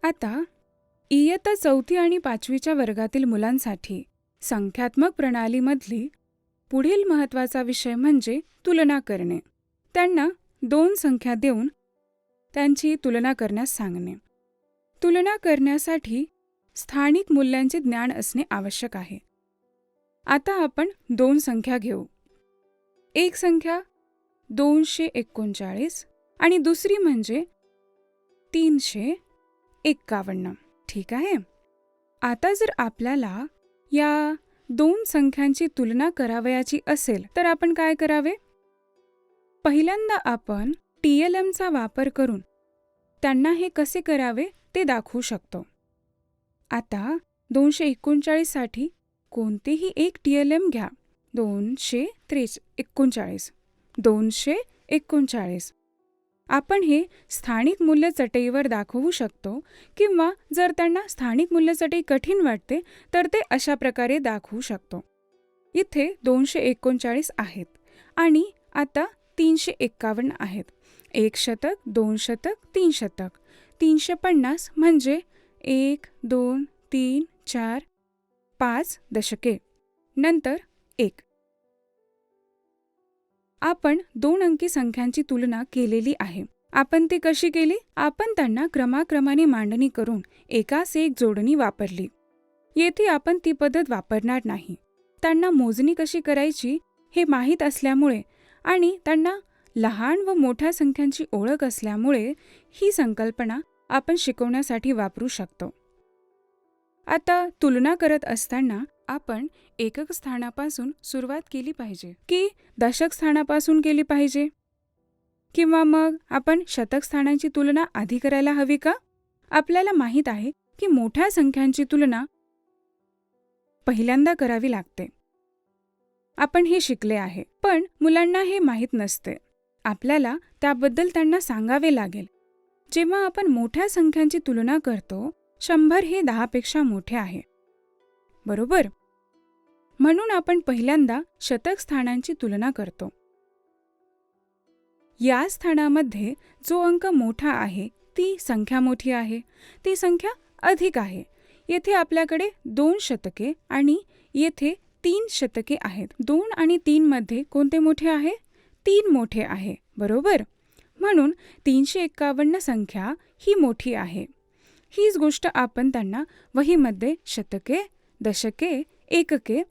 आता इयत्ता 4थी आणि 5वीच्या वर्गातील मुलांसाठी संख्यात्मक प्रणालीमधली पुढील महत्त्वाचा विषय म्हणजे तुलना करणे. त्यांना 2 संख्या देऊन त्यांची तुलना करण्यास सांगणे. तुलना करण्यासाठी स्थानिक मूल्यांचे ज्ञान असणे आवश्यक आहे. आता आपण 2 संख्या घेऊ. एक संख्या 239 आणि दुसरी म्हणजे 351. ठीक आहे. आता जर आपल्याला या 2 संख्यांची तुलना करावयाची असेल तर आपण काय करावे? पहिल्यांदा आपण TLMचा वापर करून त्यांना हे कसे करावे ते दाखवू शकतो. आता 239 साठी कोणतेही एक TLM घ्या. 239. आपण हे स्थानिक मूल्य चटईवर दाखवू शकतो किंवा जर त्यांना स्थानिक मूल्य चटई कठीण वाटते तर ते अशा प्रकारे दाखवू शकतो. इथे 239 आहेत आणि आता 351 आहेत. 1 शतक, 2 शतक, 3 शतक. 350 म्हणजे 1, 2, 3, 4, 5 दशके. नंतर 1. आपण 2 अंकी संख्यांची तुलना केलेली आहे. आपण ती कशी केली? आपण त्यांना क्रमाक्रमाने मांडणी करून एकास एक जोडणी वापरली. येथे आपण ती पद्धत वापरणार नाही. त्यांना मोजणी कशी करायची हे माहीत असल्यामुळे आणि त्यांना लहान व मोठ्या संख्यांची ओळख असल्यामुळे ही संकल्पना आपण शिकवण्यासाठी वापरू शकतो. आता तुलना करत असताना आपण एकक स्थानापासून सुरुवात केली पाहिजे की दशक स्थानापासून केली पाहिजे? किंवा मग आपण शतक स्थानांची तुलना आधी करायला हवी का? आपल्याला माहीत आहे की मोठ्या संख्यांची तुलना पहिल्यांदा करावी लागते. आपण हे शिकले आहे. पण मुलांना हे माहीत नसते. आपल्याला त्याबद्दल त्यांना सांगावे लागेल. जेव्हा आपण मोठ्या संख्यांची तुलना करतो, 100 हे 10 पेक्षा मोठे आहे. बरोबर? म्हणून आपण पहिल्यांदा शतक स्थानांची तुलना करतो. या स्थानामध्ये जो अंक मोठा आहे ती संख्या मोठी आहे, ती संख्या अधिक आहे. येथे आपल्याकडे 2 शतके आणि येथे 3 शतके आहेत. 2 आणि 3 मध्ये कोणते मोठे आहे? 3 मोठे आहे. बरोबर? म्हणून 351 संख्या ही मोठी आहे. हीच गोष्ट आपण त्यांना वहीमध्ये शतके, दशके, एकके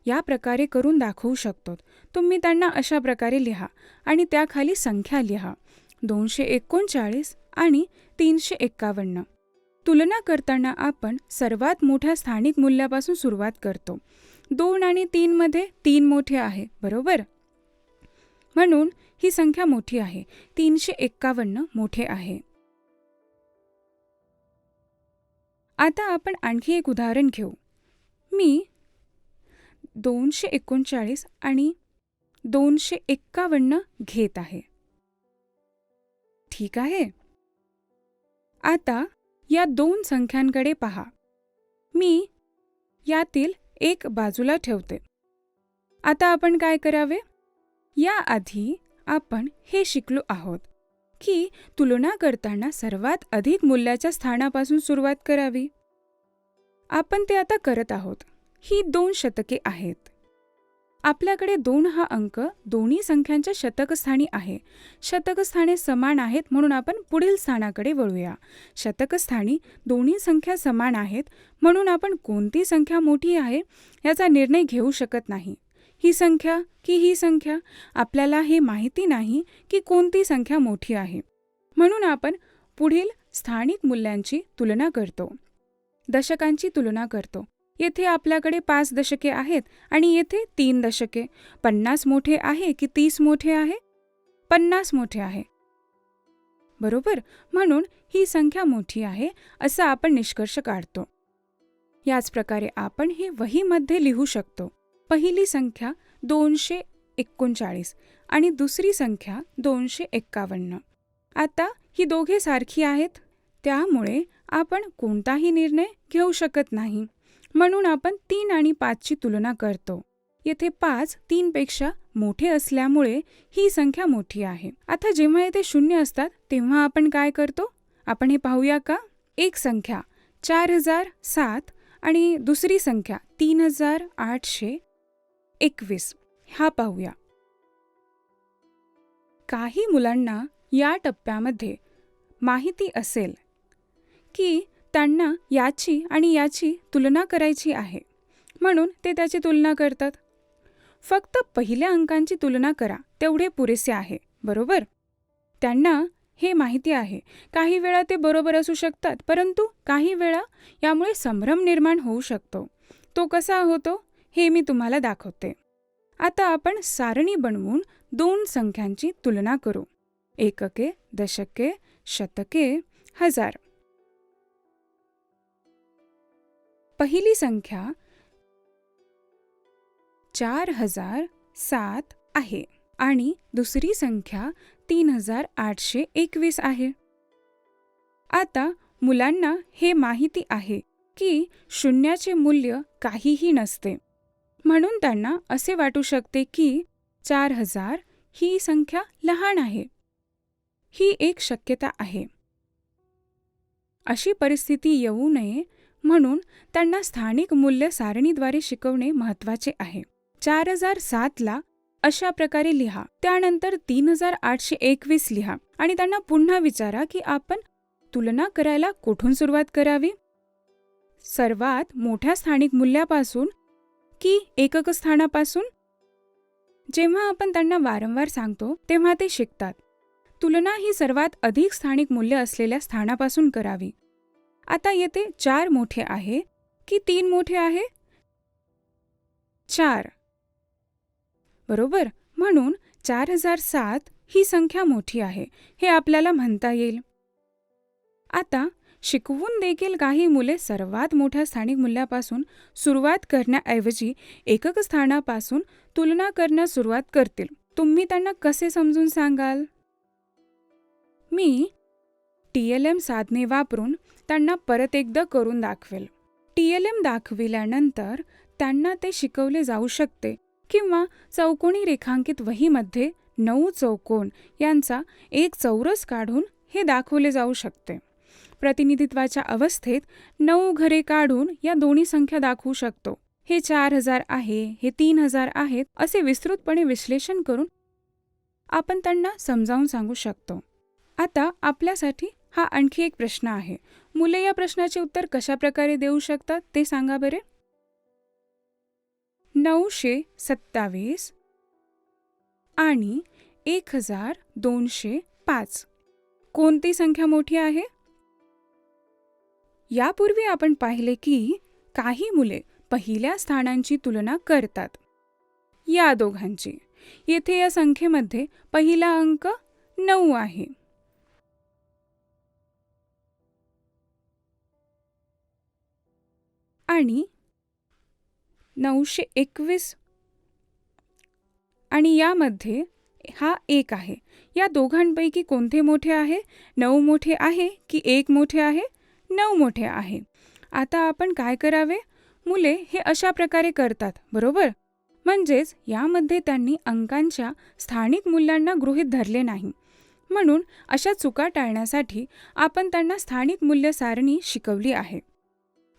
या प्रकारे करून दाखवू शकतो. तुम्ही त्यांना अशा प्रकारे लिहा आणि त्याखाली संख्या लिहा. 239 आणि 351. तुलना करताना आपण सर्वात मोठ्या स्थानिक मूल्यापासून सुरुवात करतो. 2 आणि 3 मध्ये 3 मोठे आहे. बरोबर? म्हणून ही संख्या मोठी आहे. 351 मोठे आहे. आता आपण आणखी एक उदाहरण घेऊ. मी 239 आणि 251 घेत आहे. ठीक आहे. आता या 2 संख्यांकडे पहा. मी यातील एक बाजूला ठेवते. आता आपण काय करावे? याआधी आपण हे शिकलो आहोत की तुलना करताना सर्वात अधिक मूल्याच्या स्थानापासून सुरुवात करावी. आपण ते आता करत आहोत. ही 2 शतके आहेत. आपल्याकडे 2 हा अंक दोन्ही संख्यांच्या शतकस्थानी आहे. शतकस्थाने समान आहेत म्हणून आपण पुढील स्थानाकडे वळूया. शतकस्थानी दोन्ही संख्या समान आहेत म्हणून आपण कोणती संख्या मोठी आहे याचा निर्णय घेऊ शकत नाही. ही संख्या की ही संख्या? आपल्याला हे माहिती नाही की कोणती संख्या मोठी आहे. म्हणून आपण पुढील स्थानिक मूल्यांची तुलना करतो. दशकांची तुलना करतो. येथे आपल्याकडे 5 दशके आहेत आणि येथे 3 दशके. 50 मोठे आहे की 30 मोठे आहे? 50 मोठे आहे. बरोबर? म्हणून ही संख्या मोठी आहे असा आपण निष्कर्ष काढतो. याच प्रकारे आपण हे वहीमध्ये लिहू शकतो. पहिली संख्या 239 आणि दुसरी संख्या 251. आता ही दोघे सारखी आहेत, त्यामुळे आपण कोणताही निर्णय घेऊ शकत नाही. म्हणून आपण 3 आणि 5 ची तुलना करतो. येथे 5 3 पेक्षा मोठे असल्यामुळे ही संख्या मोठी आहे. आता जेव्हा येथे 0 असतात तेव्हा आपण काय करतो? आपण हे पाहूया का? एक संख्या 4007 आणि दुसरी संख्या 3821 हा पाहूया. काही मुलांना या टप्प्यामध्ये माहिती असेल की त्यांना याची आणि याची तुलना करायची आहे, म्हणून ते त्याची तुलना करतात. फक्त पहिल्या अंकांची तुलना करा तेवढे पुरेसे आहे, बरोबर? त्यांना हे माहिती आहे. काही वेळा ते बरोबर असू शकतात, परंतु काही वेळा यामुळे संभ्रम निर्माण होऊ शकतो. तो कसा होतो हे मी तुम्हाला दाखवते. आता आपण सारणी बनवून दोन संख्यांची तुलना करू. एकके, दशके, शतके, हजार. पहिली संख्या 4007 आहे आणि दुसरी संख्या 3821 आहे. आता मुलांना हे माहिती आहे की शून्याचे मूल्य काहीही नसते, म्हणून त्यांना असे वाटू शकते की 4000 ही संख्या लहान आहे. ही एक शक्यता आहे. अशी परिस्थिती येऊ नये म्हणून त्यांना स्थानिक मूल्य सारणीद्वारे शिकवणे महत्त्वाचे आहे. 4007 ला अशा प्रकारे लिहा, त्यानंतर 3821 लिहा आणि त्यांना पुन्हा विचारा की आपण तुलना करायला कुठून सुरुवात करावी, सर्वात मोठ्या स्थानिक मूल्यापासून की एकक स्थानापासून. जेव्हा आपण त्यांना वारंवार सांगतो तेव्हा ते शिकतात. तुलना ही सर्वात अधिक स्थानिक मूल्य असलेल्या स्थानापासून करावी. आता येथे 4 मोठे आहे की 3 मोठे आहे? 4, बरोबर. म्हणून 4007 ही संख्या मोठी आहे हे आपल्याला म्हणता येईल. आता शिकवून देखील काही मुले सर्वात मोठ्या स्थानिक मूल्यापासून सुरुवात करण्याऐवजी एकक स्थानापासून तुलना करण्यास सुरुवात करतील. तुम्ही त्यांना कसे समजून सांगाल? मी TLM साधने वापरून त्यांना परत एकदा करून दाखवेल. TLM दाखविल्यानंतर त्यांना ते शिकवले जाऊ शकते किंवा चौकोनी रेखांकित वहीमध्ये 9 चौकोन यांचा एक चौरस काढून हे दाखवले जाऊ शकते. प्रतिनिधित्वाच्या अवस्थेत 9 घरे काढून या दोन्ही संख्या दाखवू शकतो. हे 4000 आहे, हे 3000 आहेत असे विस्तृतपणे विश्लेषण करून आपण त्यांना समजावून सांगू शकतो. आता आपल्यासाठी हा आणखी एक प्रश्न आहे. मुले या प्रश्नाचे उत्तर कशा प्रकारे देऊ शकतात ते सांगा बरे. 927 आणि 1205 कोणती संख्या मोठी आहे? यापूर्वी आपण पाहिले की काही मुले पहिल्या स्थानांची तुलना करतात, या दोघांची. येथे या संख्येमध्ये पहिला अंक 9 आहे. आणि 921 आणि यामध्ये हा 1 आहे. या दोघांपैकी कोणते मोठे आहे? 9 मोठे आहे की 1 मोठे आहे? 9 मोठे आहे. आता आपण काय करावे? मुले हे अशा प्रकारे करतात, बरोबर. म्हणजेच यामध्ये त्यांनी अंकांच्या स्थानिक मूल्यांना गृहीत धरले नाही. म्हणून अशा चुका टाळण्यासाठी आपण त्यांना स्थानिक मूल्य सारणी शिकवली आहे.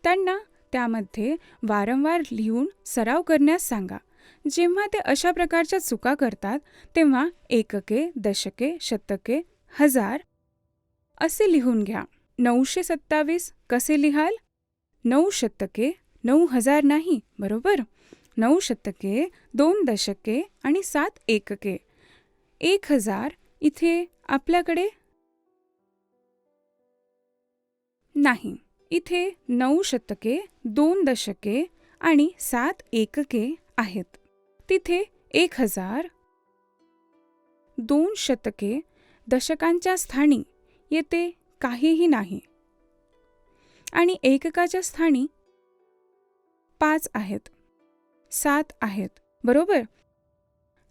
त्यांना त्यामध्ये वारंवार लिहून सराव करण्यास सांगा. जेव्हा ते अशा प्रकारच्या चुका करतात तेव्हा एकके, दशके, शतके, हजार असे लिहून घ्या. 927 कसे लिहाल? 9 शतके, 9000 नाही, बरोबर. 9 शतके, 2 दशके आणि 7 एकके. 1000 इथे आपल्याकडे नाही. इथे 9 शतके, 2 दशके आणि 7 एकके आहेत. तिथे 1000, 2 शतके, दशकांच्या स्थानी येथे काहीही नाही आणि एककाच्या स्थानी 5 आहेत, 7 आहेत, बरोबर.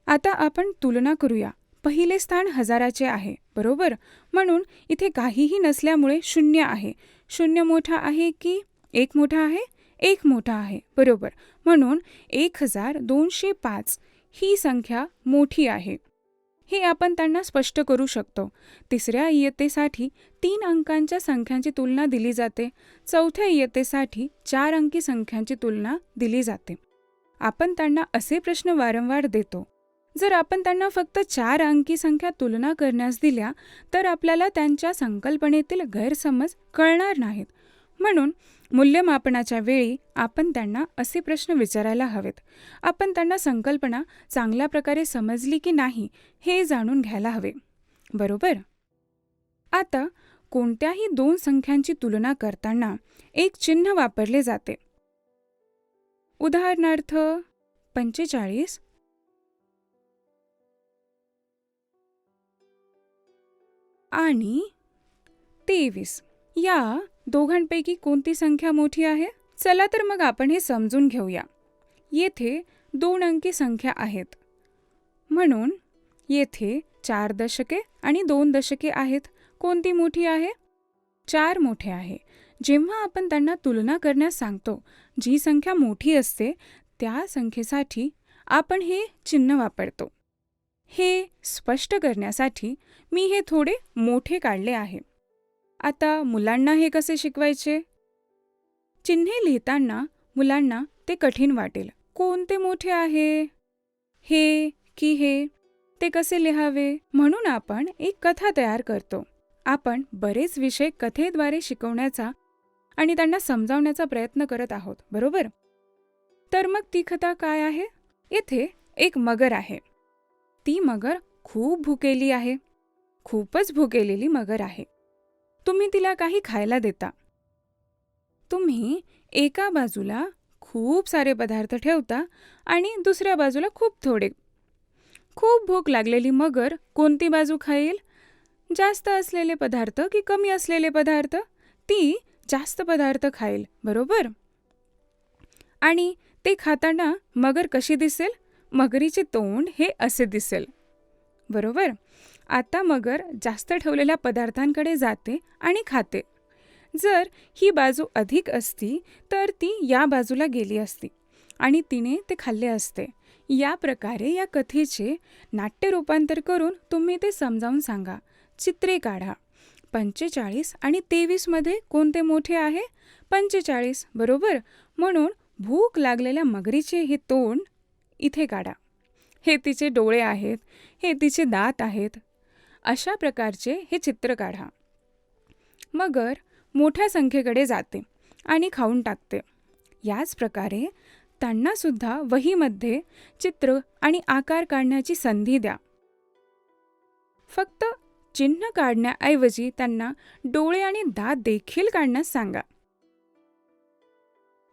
आता आपण तुलना करूया. पहिले स्थान हजाराचे आहे, बरोबर. म्हणून इथे काहीही नसल्यामुळे 0 आहे. 0 मोठा आहे की 1 मोठा आहे? 1 मोठा आहे, बरोबर. म्हणून 1205 ही संख्या मोठी आहे. हे आपण त्यांना स्पष्ट करू शकतो. तिसऱ्या इयत्तेसाठी 3 अंकांच्या संख्यांची तुलना दिली जाते. चौथ्या इयत्तेसाठी 4 अंकी संख्यांची तुलना दिली जाते. आपण त्यांना असे प्रश्न वारंवार देतो. जर आपण त्यांना फक्त 4 अंकी संख्या तुलना करण्यास दिल्या तर आपल्याला त्यांच्या संकल्पनेतील गैरसमज कळणार नाहीत. म्हणून मूल्यमापनाच्या वेळी आपण त्यांना असे प्रश्न विचारायला हवेत. आपण त्यांना संकल्पना चांगल्या प्रकारे समजली की नाही हे जाणून घ्यायला हवे. बरोबर? आता कोणत्याही 2 संख्यांची तुलना करताना एक चिन्ह वापरले जाते. उदाहरणार्थ 45 आणि 23. या दोघांपैकी कोणती संख्या मोठी आहे? चला तर मग आपण हे समजून घेऊया. येथे 2 अंकी संख्या आहेत, म्हणून येथे 4 दशके आणि 2 दशके आहेत. कोणती मोठी आहे? 4 मोठे आहे. जेव्हा आपण त्यांना तुलना करण्यास सांगतो, जी संख्या मोठी असते त्या संख्येसाठी आपण हे चिन्ह वापरतो. हे स्पष्ट करण्यासाठी मी हे थोडे मोठे काढले आहे. आता मुलांना हे कसे शिकवायचे? चिन्हे लिहिताना मुलांना ते कठीण वाटेल. कोणते मोठे आहे? हे की हे? ते कसे लिहावे? म्हणून आपण एक कथा तयार करतो. आपण बरेच विषय कथेद्वारे शिकवण्याचा आणि त्यांना समजावण्याचा प्रयत्न करत आहोत, बरोबर? तर मग ती कथा काय आहे? येथे एक मगर आहे. ती मगर खूप भुकेली आहे. खूपच भुकेलेली मगर आहे. तुम्ही तिला काही खायला देता. तुम्ही एका बाजूला खूप सारे पदार्थ ठेवता आणि दुसऱ्या बाजूला खूप थोडे. खूप भूक लागलेली मगर कोणती बाजू खाईल? जास्त असलेले पदार्थ की कमी असलेले पदार्थ? ती जास्त पदार्थ खाईल, बरोबर? आणि ते खाताना मगर कशी दिसेल? मगरीचे तोंड हे असे दिसेल, बरोबर? आता मगर जास्त ठेवलेल्या पदार्थांकडे जाते आणि खाते. जर ही बाजू अधिक असती तर ती या बाजूला गेली असती आणि तिने ते खाल्ले असते. या प्रकारे या कथेचे नाट्य रूपांतर करून तुम्ही ते समजावून सांगा. चित्रे काढा. 45 आणि 23 मध्ये कोणते मोठे आहे? 45, बरोबर? म्हणून भूक लागलेल्या मगरीचे हे तोंड इथे काढा. हे तिचे डोळे आहेत, हे तिचे दात आहेत. अशा प्रकारचे हे चित्र काढा. मगर मोठ्या संख्येकडे जाते आणि खाऊन टाकते. याच प्रकारे त्यांना सुद्धा वहीमध्ये चित्र आणि आकार काढण्याची संधी द्या. फक्त चिन्ह काढण्याऐवजी त्यांना डोळे आणि दात देखील काढण्यास सांगा.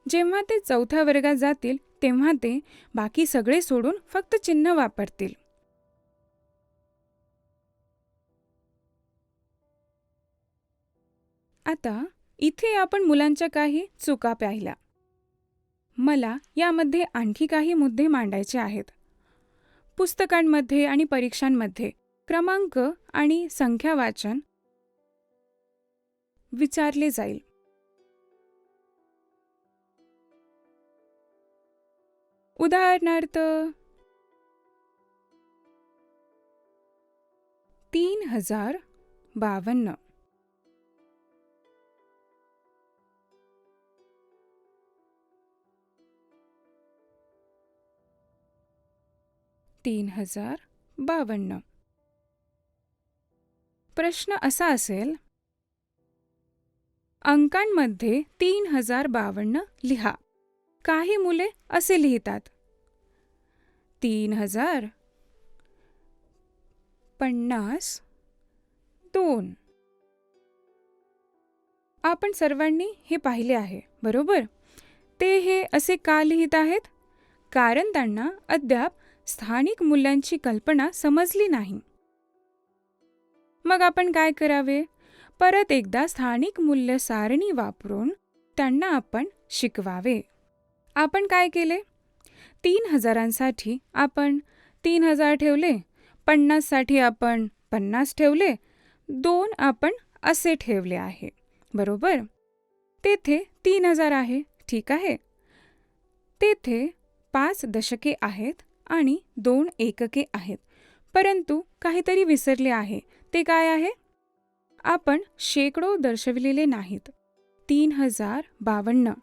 जेव्हा ते 4थ्या वर्गात जातील तेव्हा ते बाकी सगळे सोडून फक्त चिन्ह वापरतील. आता इथे आपण मुलांच्या काही चुका पाहिल्या. मला यामध्ये आणखी काही मुद्दे मांडायचे आहेत. पुस्तकांमध्ये आणि परीक्षांमध्ये क्रमांक आणि संख्या वाचन विचारले जाईल. उदाहरणार्थ 3052, 3052. प्रश्न असा असेल, अंकांमध्ये 3052 लिहा. काही मुले असे लिहितात 3052. आपण सर्वांनी हे पाहिले आहे, बरोबर? ते हे असे का लिहित आहेत? कारण त्यांना अद्याप स्थानिक मूल्यांची कल्पना समजली नाही. मग आपण काय करावे? परत एकदा स्थानिक मूल्य सारणी वापरून त्यांना आपण शिकवावे. आपण काय केले? 3000साठी आपण 3000 ठेवले, 50साठी आपण 50 ठेवले, 2 आपण असे ठेवले आहे, बरोबर? तेथे 3000 आहे, ठीक आहे. तेथे 5 दशके आहेत आणि 2 एकके आहेत, परंतु काहीतरी विसरले आहे. ते काय आहे? आपण शेकडो दर्शविलेले नाहीत. 3052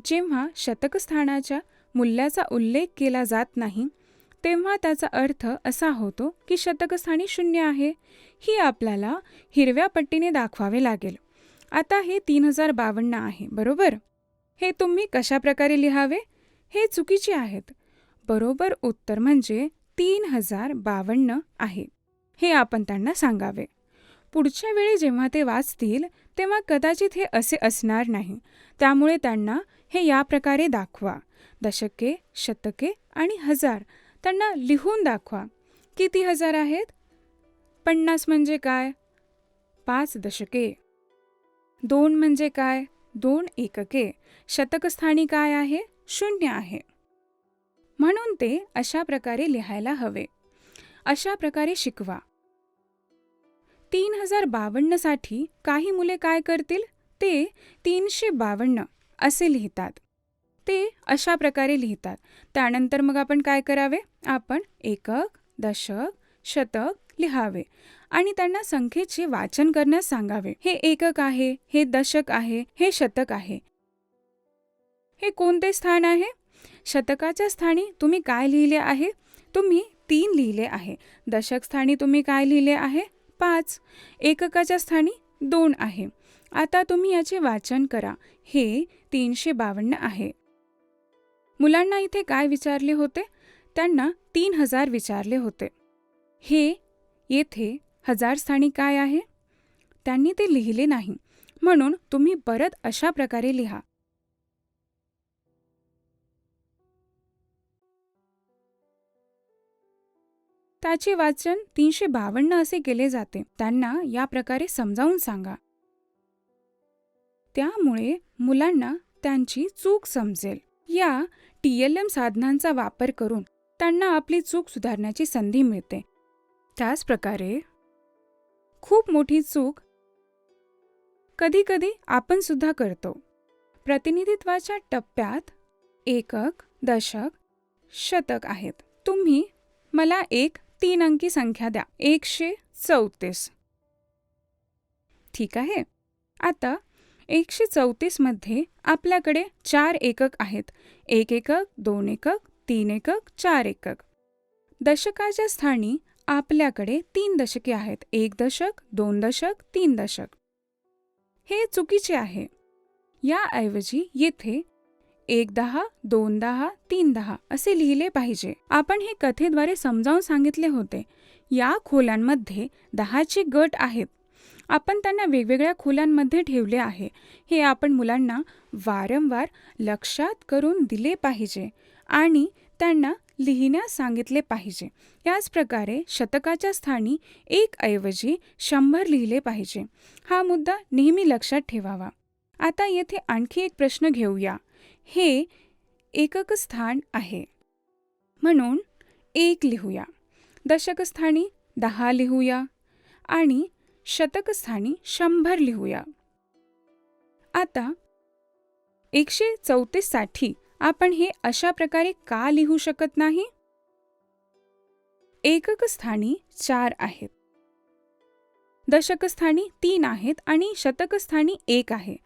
जेव्हा शतक स्थानाच्या मूल्याचा उल्लेख केला जात नाही तेव्हा त्याचा अर्थ असा होतो की शतकस्थानी 0 आहे. ही आपल्याला हिरव्या पट्टीने दाखवावे लागेल. आता हे 3052 आहे, बरोबर? हे तुम्ही कशा प्रकारे लिहावे? हे चुकीचे आहेत. बरोबर उत्तर म्हणजे 3052 आहे. हे आपण त्यांना सांगावे. पुढच्या वेळी जेव्हा ते वाचतील तेव्हा कदाचित हे असे असणार नाही. त्यामुळे त्यांना हे या प्रकारे दाखवा. दशके, शतके आणि हजार त्यांना लिहून दाखवा. किती हजार आहेत? 50 म्हणजे काय? 5 दशके. 2 म्हणजे काय? 2 एकके. शतकस्थानी काय आहे? 0 आहे. म्हणून ते अशा प्रकारे लिहायला हवे. अशा प्रकारे शिकवा. 3052 साठी काही मुले काय करतील? ते 352 असे लिहितात. ते अशा प्रकारे लिहितात. त्यानंतर मग आपण काय करावे? आपण एकक, दशक, शतक लिहावे आणि त्यांना संख्येचे वाचन करण्यास सांगावे. हे एकक आहे, हे दशक आहे, हे शतक आहे. हे कोणते स्थान आहे? शतकाच्या स्थानी तुम्ही काय लिहिले आहे? तुम्ही 3 लिहिले आहे. दशक स्थानी तुम्ही काय लिहिले आहे? 5. एककाच्या स्थानी 2 आहे. आता तुम्ही याचे वाचन करा. हे 352 आहे. मुलांना इथे काय विचारले होते? त्यांना 3000 विचारले होते. हे येथे हजार स्थानी काय आहे? त्यांनी ते लिहिले नाही. म्हणून तुम्ही परत अशा प्रकारे लिहा. त्याचे वाचन 352 असे केले जाते. त्यांना या प्रकारे समजावून सांगा. त्यामुळे मुलांना त्यांची चूक समजेल. या TLM साधनांचा वापर करून त्यांना आपली चूक सुधारण्याची संधी मिळते. त्याच प्रकारे खूप मोठी चूक कधीकधी आपण सुद्धा करतो. प्रतिनिधित्वाच्या टप्प्यात एकक, दशक, शतक आहेत. तुम्ही मला एक 3 अंकी संख्या द्या. 134. ठीक आहे. आता 134 मध्ये आपल्याकडे 4 एकक आहेत. 1 एकक, 2 एकक, 3 एकक, 4 एकक. दशकाच्या स्थानी आपल्याकडे 3 दशके आहेत. 1 दशक, 2 दशक, 3 दशक. हे चुकीचे आहे. याऐवजी येथे 1 10, 2 10, 3 10 असे लिहिले पाहिजे. आपण हे कथेद्वारे समजावून सांगितले होते. या खोल्यांमध्ये 10चे गट आहेत. आपण त्यांना वेगवेगळ्या खोल्यांमध्ये ठेवले आहे. हे आपण मुलांना वारंवार लक्षात करून दिले पाहिजे आणि त्यांना लिहिण्यास सांगितले पाहिजे. याच प्रकारे शतकाच्या स्थानी 1 ऐवजी 100 लिहिले पाहिजे. हा मुद्दा नेहमी लक्षात ठेवावा. आता येथे आणखी एक प्रश्न घेऊया. हे एकक स्थान आहे म्हणून 1 लिहूया. दशकस्थानी 10 लिहूया आणि शतकस्थानी 100 लिहूया. आता 134 साठी आपण हे अशा प्रकारे का लिहू शकत नाही? एककस्थानी 4 आहेत, दशकस्थानी 3 आहेत आणि शतकस्थानी 1 आहे.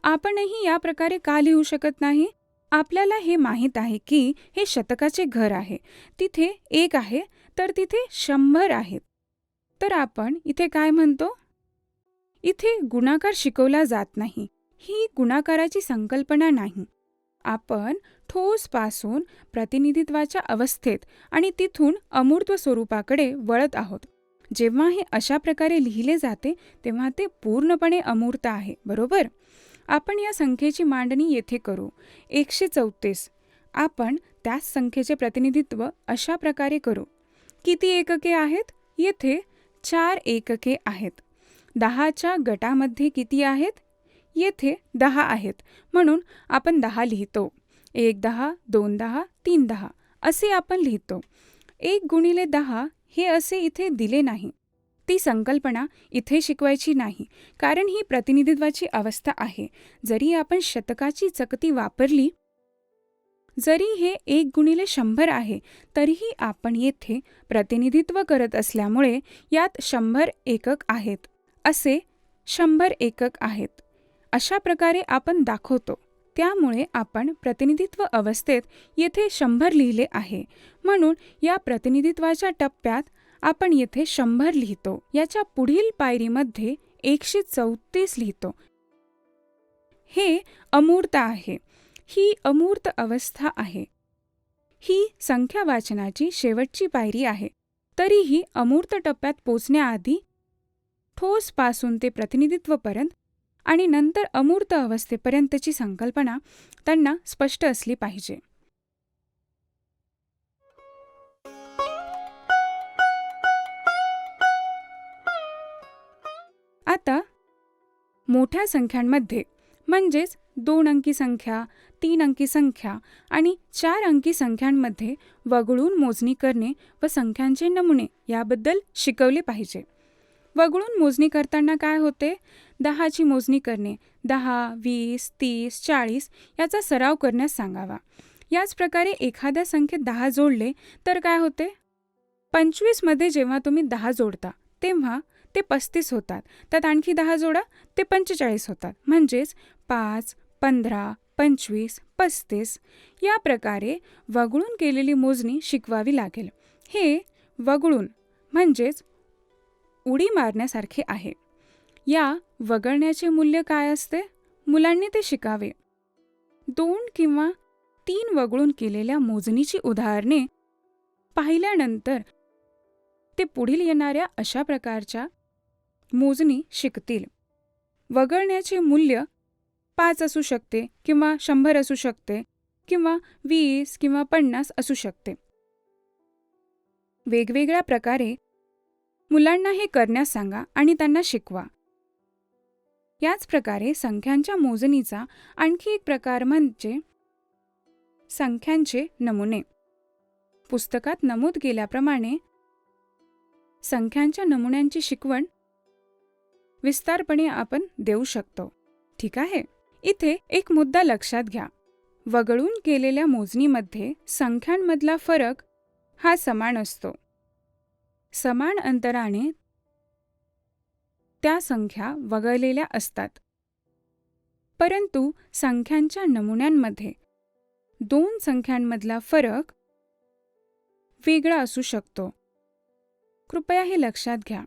आपणही या प्रकारे का लिहू शकत नाही? आपल्याला हे माहीत आहे की हे शतकाचे घर आहे. तिथे 1 आहे तर तिथे 100 आहेत. तर आपण इथे काय म्हणतो? इथे गुणाकार शिकवला जात नाही. ही गुणाकाराची संकल्पना नाही. आपण ठोसपासून प्रतिनिधित्वाच्या अवस्थेत आणि तिथून अमूर्त स्वरूपाकडे वळत आहोत. जेव्हा हे अशा प्रकारे लिहिले जाते तेव्हा ते पूर्णपणे अमूर्त आहे, बरोबर? आपण या संख्येची मांडणी येथे करू. 134. आपण त्याच संख्येचे प्रतिनिधित्व अशा प्रकारे करू. किती एकके आहेत? येथे 4 एकके आहेत. 10च्या गटामध्ये किती आहेत? येथे 10 आहेत. म्हणून आपण 10 लिहितो. 1 10, 2 10, 3 10 असे आपण लिहितो. 1 गुणिले 10 हे असे इथे दिले नाही. ती संकल्पना इथे शिकवायची नाही, कारण ही प्रतिनिधित्वाची अवस्था आहे. जरी आपण शतकाची चकती वापरली, जरी हे 1 × 100 आहे, तरीही आपण येथे प्रतिनिधित्व करत असल्यामुळे यात 100 एकक आहेत. असे 100 एकक आहेत. अशा प्रकारे आपण दाखवतो. त्यामुळे आपण प्रतिनिधित्व अवस्थेत येथे 100 लिहिले आहे. म्हणून या प्रतिनिधित्वाच्या टप्प्यात आपण येथे 100 लिहितो. याच्या पुढील पायरीमध्ये 134 लिहितो. हे अमूर्त आहे. ही अमूर्त अवस्था आहे. ही संख्या वाचनाची शेवटची पायरी आहे. तरीही अमूर्त टप्प्यात पोचण्याआधी ठोसपासून ते प्रतिनिधित्वपर्यंत आणि नंतर अमूर्त अवस्थेपर्यंतची संकल्पना त्यांना स्पष्ट असली पाहिजे. आता मोठ्या संख्यांमध्ये म्हणजेच 2 अंकी संख्या, 3 अंकी संख्या आणि 4 अंकी संख्यांमध्ये वगळून मोजणी करणे व संख्यांचे नमुने याबद्दल शिकवले पाहिजे. वगळून मोजणी करताना काय होते? 10ची मोजणी करणे, 10, 20, 30, 40 याचा सराव करण्यास सांगावा. याच प्रकारे एखाद्या संख्येत 10 जोडले तर काय होते? 25मध्ये जेव्हा तुम्ही 10 जोडता तेव्हा ते 35 होतात. त्यात आणखी 10 जोडा, ते 45 होतात. म्हणजेच 5, 15, 25, 35 या प्रकारे वगळून केलेली मोजणी शिकवावी लागेल. हे वगळून म्हणजेच उडी मारण्यासारखे आहे. या वगळण्याचे मूल्य काय असते? मुलांनी ते शिकावे. 2 किंवा 3 वगळून केलेल्या मोजणीची उदाहरणे पाहिल्यानंतर ते पुढील येणाऱ्या अशा प्रकारच्या मोजणी शिकतील. वगळण्याचे मूल्य 5 असू शकते किंवा 100 असू शकते किंवा 20 किंवा 50 असू शकते. वेगवेगळ्या प्रकारे मुलांना हे करण्यास सांगा आणि त्यांना शिकवा. याच प्रकारे संख्यांच्या मोजणीचा आणखी एक प्रकार म्हणजे संख्यांचे नमुने. पुस्तकात नमूद केल्याप्रमाणे संख्यांच्या नमुन्यांची शिकवण विस्तारपणे आपण देऊ शकतो. ठीक आहे. इथे एक मुद्दा लक्षात घ्या. वगळून केलेल्या मोजणीमध्ये संख्यांमधला फरक हा समान असतो. समान अंतराने त्या संख्या वगळलेल्या असतात. परंतु संख्यांच्या नमुन्यांमध्ये 2 संख्यांमधला फरक वेगळा असू शकतो. कृपया हे लक्षात घ्या.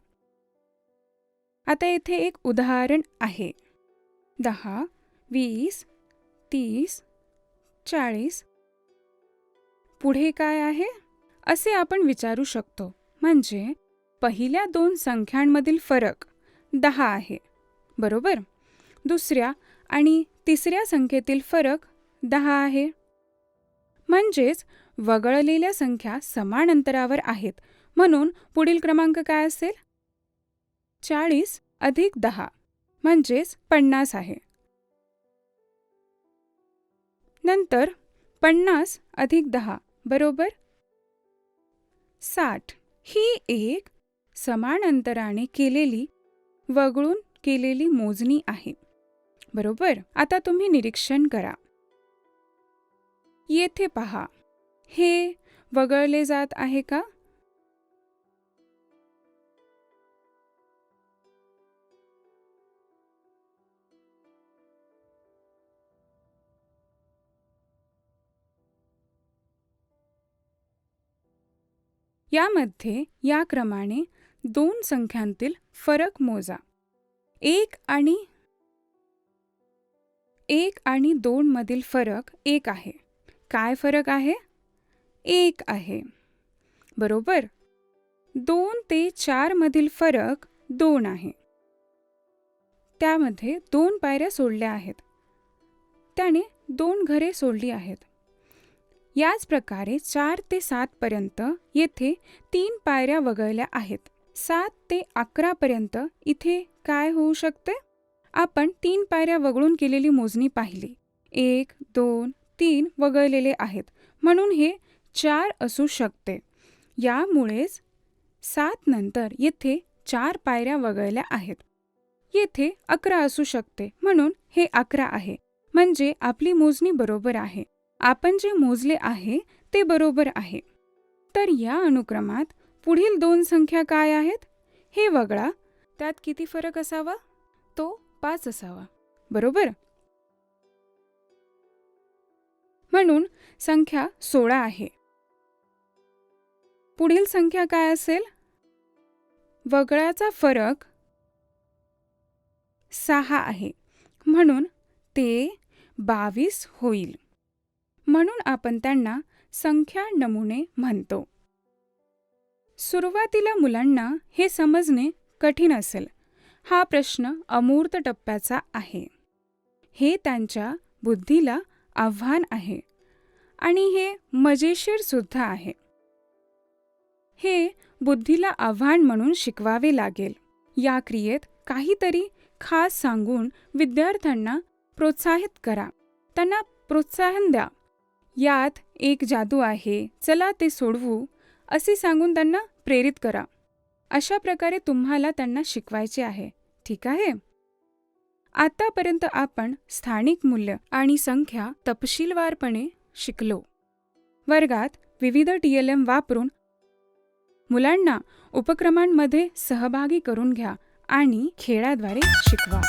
आता येथे एक उदाहरण आहे. 10, 20, 30, 40 पुढे काय आहे असे आपण विचारू शकतो. म्हणजे पहिल्या 2 संख्यांमधील फरक 10 आहे, बरोबर? दुसऱ्या आणि तिसऱ्या संख्येतील फरक 10 आहे. म्हणजेच वगळलेल्या संख्या समान अंतरावर आहेत. म्हणून पुढील क्रमांक काय असेल? 40 अधिक 10 म्हणजेच 50 आहे. नंतर 50 अधिक 10 बरोबर 60. ही एक समान अंतराने केलेली वगळून केलेली मोजणी आहे, बरोबर? आता तुम्ही निरीक्षण करा. येथे पहा, हे वगळले जात आहे का? यामध्ये या क्रमाने 2 संख्यांतील फरक मोजा. 1 आणि 2 मधील फरक 1 आहे. काय फरक आहे? 1 आहे, बरोबर? 2 ते 4 मधील फरक 2 आहे. त्यामध्ये 2 पायऱ्या सोडल्या आहेत. त्याने 2 घरे सोडली आहेत. याच प्रकारे 4 ते 7 पर्यंत येथे 3 पायऱ्या वगळल्या आहेत. 7 ते 11 पर्यंत इथे काय होऊ शकते? आपण 3 पायऱ्या वगळून केलेली मोजणी पाहिली. 1, 2, 3 वगळलेले आहेत. म्हणून हे 4 असू शकते. यामुळेच 7 नंतर येथे 4 पायऱ्या वगळल्या आहेत. येथे 11 असू शकते. म्हणून हे 11 आहे. म्हणजे आपली मोजणी बरोबर आहे. आपण जे मोजले आहे ते बरोबर आहे. तर या अनुक्रमात पुढील 2 संख्या काय आहेत हे वगळा. त्यात किती फरक असावा? तो 5 असावा. बरोबर? म्हणून संख्या 16 आहे. पुढील संख्या काय असेल? वगळाचा फरक 6 आहे, म्हणून ते 22 होईल. म्हणून आपण त्यांना संख्या नमुने म्हणतो. सुरुवातीला मुलांना हे समजणे कठीण असेल. हा प्रश्न अमूर्त टप्प्याचा आहे. हे त्यांच्या बुद्धीला आव्हान आहे आणि हे मजेशीर सुद्धा आहे. हे बुद्धीला आव्हान म्हणून शिकवावे लागेल. या क्रियेत काहीतरी खास सांगून विद्यार्थ्यांना प्रोत्साहित करा. त्यांना प्रोत्साहन द्या. यात एक जादू आहे, चला ते सोडवू, असे सांगून त्यांना प्रेरित करा. अशा प्रकारे तुम्हाला त्यांना शिकवायचे आहे. ठीक आहे? आतापर्यंत आपण स्थानिक मूल्य आणि संख्या तपशीलवारपणे शिकलो. वर्गात विविध TLM वापरून मुलांना उपक्रमांमध्ये सहभागी करून घ्या आणि खेळाद्वारे शिकवा.